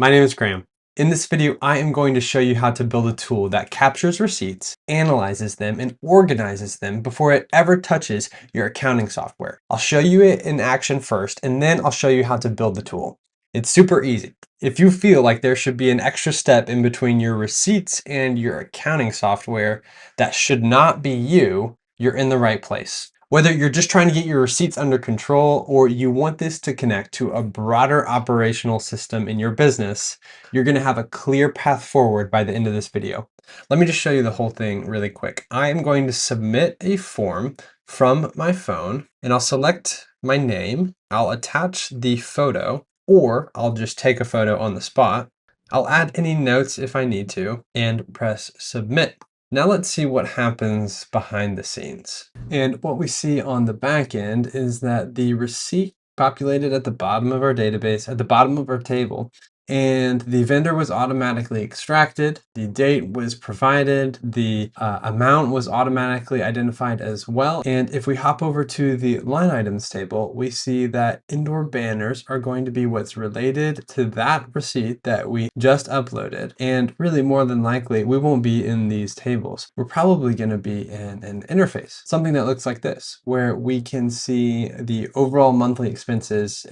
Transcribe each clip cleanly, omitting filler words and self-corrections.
My name is Graham. In this video, I am going to show you how to build a tool that captures receipts, analyzes them, and organizes them before it ever touches your accounting software. I'll show you it in action first, and then I'll show you how to build the tool. It's super easy. If you feel like there should be an extra step in between your receipts and your accounting software that should not be you, you're in the right place. Whether you're just trying to get your receipts under control or you want this to connect to a broader operational system in your business, you're going to have a clear path forward by the end of this video. Let me just show you the whole thing really quick. I am going to submit a form from my phone and I'll select my name. I'll attach the photo, or I'll just take a photo on the spot. I'll add any notes if I need to and press submit. Now let's see what happens behind the scenes. And what we see on the back end is that the receipt populated at the bottom of our database, at the bottom of our table, and the vendor was automatically extracted, the date was provided, the amount was automatically identified as well. And if we hop over to the line items table, we see that indoor banners are going to be what's related to that receipt that we just uploaded. And really, more than likely, we won't be in these tables. We're probably going to be in an interface, something that looks like this, where we can see the overall monthly expenses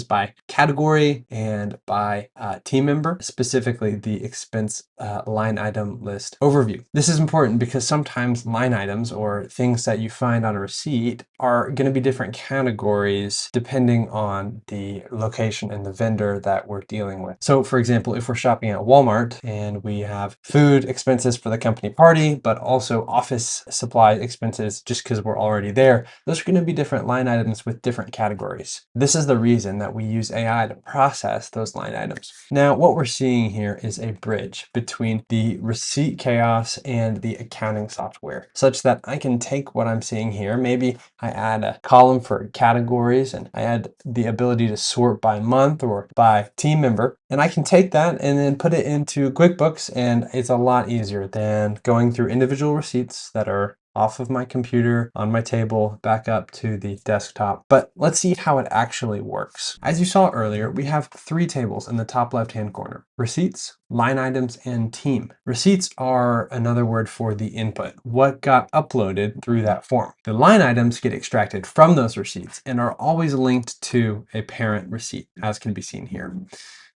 by category and by team member, specifically the expense line item list overview. This is important because sometimes line items or things that you find on a receipt are going to be different categories depending on the location and the vendor that we're dealing with. So for example, if we're shopping at Walmart and we have food expenses for the company party, but also office supply expenses just because we're already there, those are going to be different line items with different categories. This is the reason that we use AI to process those line items. Now, what we're seeing here is a bridge between the receipt chaos and the accounting software, such that I can take what I'm seeing here. Maybe I add a column for categories and I add the ability to sort by month or by team member. And I can take that and then put it into QuickBooks, and it's a lot easier than going through individual receipts that are off of my computer, on my table, back up to the desktop. But let's see how it actually works. As you saw earlier, we have three tables in the top left-hand corner: receipts, line items, and team. Receipts are another word for the input, what got uploaded through that form. The line items get extracted from those receipts and are always linked to a parent receipt, as can be seen here.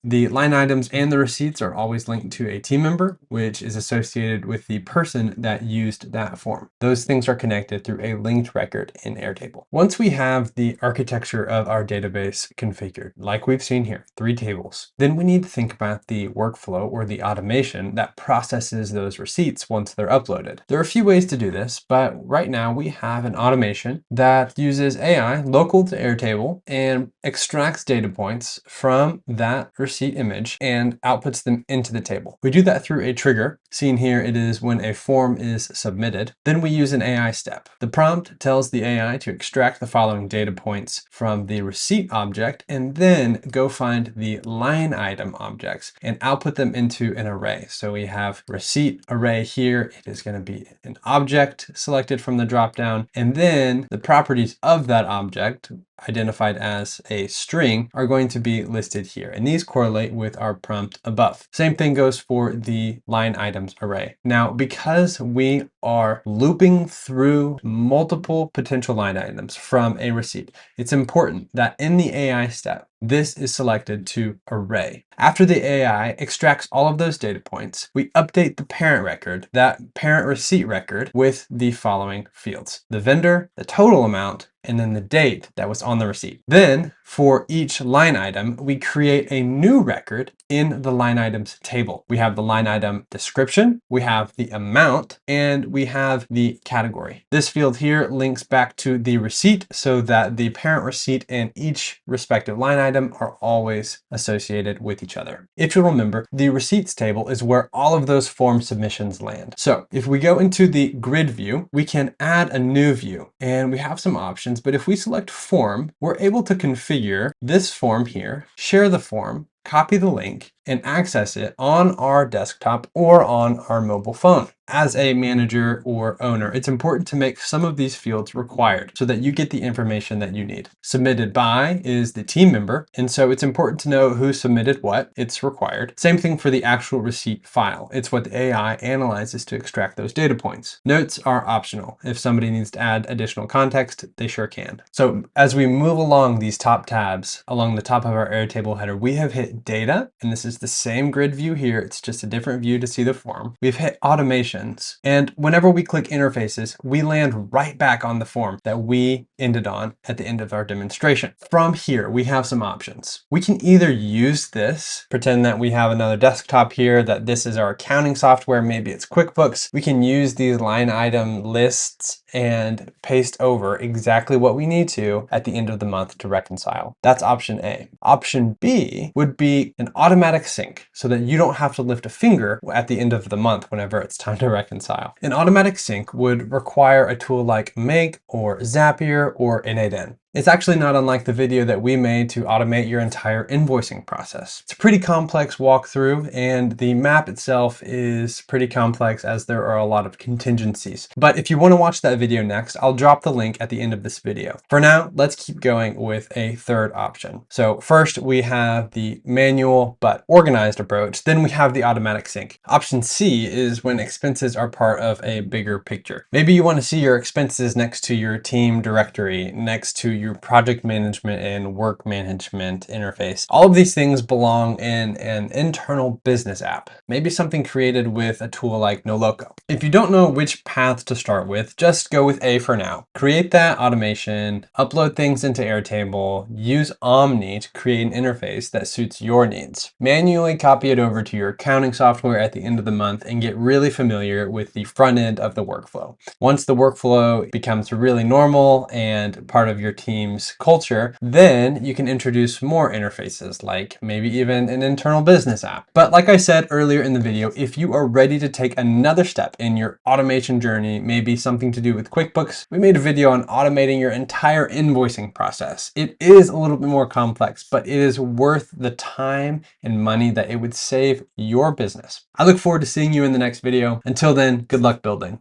The line items and the receipts are always linked to a team member, which is associated with the person that used that form. Those things are connected through a linked record in Airtable. Once we have the architecture of our database configured, like we've seen here, three tables, then we need to think about the workflow or the automation that processes those receipts once they're uploaded. There are a few ways to do this, but right now we have an automation that uses AI local to Airtable and extracts data points from that receipt image and outputs them into the table. We do that through a trigger. Seen here, it is when a form is submitted. Then we use an AI step. The prompt tells the AI to extract the following data points from the receipt object and then go find the line item objects and output them into an array. So we have receipt array here. It is going to be an object selected from the dropdown, and then the properties of that object, identified as a string, are going to be listed here, and these correlate with our prompt above. Same thing goes for the line items array. Now, because we are looping through multiple potential line items from a receipt, it's important that in the AI step, this is selected to array. After the AI extracts all of those data points, we update the parent record, that parent receipt record, with the following fields: the vendor, the total amount, and then the date that was on the receipt. Then for each line item, we create a new record in the line items table. We have the line item description, we have the amount, and we have the category. This field here links back to the receipt so that the parent receipt and each respective line item are always associated with each other. If you'll remember, the receipts table is where all of those form submissions land. So if we go into the grid view, we can add a new view, and we have some options, but if we select form, we're able to configure this form here, share the form, copy the link and access it on our desktop or on our mobile phone. As a manager or owner, it's important to make some of these fields required so that you get the information that you need. Submitted by is the team member, and so it's important to know who submitted what. It's required. Same thing for the actual receipt file. It's what the AI analyzes to extract those data points. Notes are optional. If somebody needs to add additional context, they sure can. So as we move along these top tabs, along the top of our Airtable header, we have hit data, and this is the same grid view here. It's just a different view to see the form. We've hit automation. And whenever we click interfaces, we land right back on the form that we ended on at the end of our demonstration. From here, we have some options. We can either use this, pretend that we have another desktop here, that this is our accounting software, maybe it's QuickBooks. We can use these line item lists and paste over exactly what we need to at the end of the month to reconcile. That's option A. Option B would be an automatic sync so that you don't have to lift a finger at the end of the month whenever it's time to reconcile. An automatic sync would require a tool like Make or Zapier or N8N. It's actually not unlike the video that we made to automate your entire invoicing process. It's a pretty complex walkthrough, and the map itself is pretty complex as there are a lot of contingencies. But if you want to watch that video next, I'll drop the link at the end of this video. For now, let's keep going with a third option. So first we have the manual but organized approach. Then we have the automatic sync. Option C is when expenses are part of a bigger picture. Maybe you want to see your expenses next to your team directory, next to your project management and work management interface. All of these things belong in an internal business app, maybe something created with a tool like Noloco. If you don't know which path to start with, just go with A for now. Create that automation, upload things into Airtable, use Omni to create an interface that suits your needs. Manually copy it over to your accounting software at the end of the month and get really familiar with the front end of the workflow. Once the workflow becomes really normal and part of your team's culture, then you can introduce more interfaces, like maybe even an internal business app. But like I said earlier in the video, if you are ready to take another step in your automation journey, maybe something to do with QuickBooks, we made a video on automating your entire invoicing process. It is a little bit more complex, but it is worth the time and money that it would save your business. I look forward to seeing you in the next video. Until then, good luck building.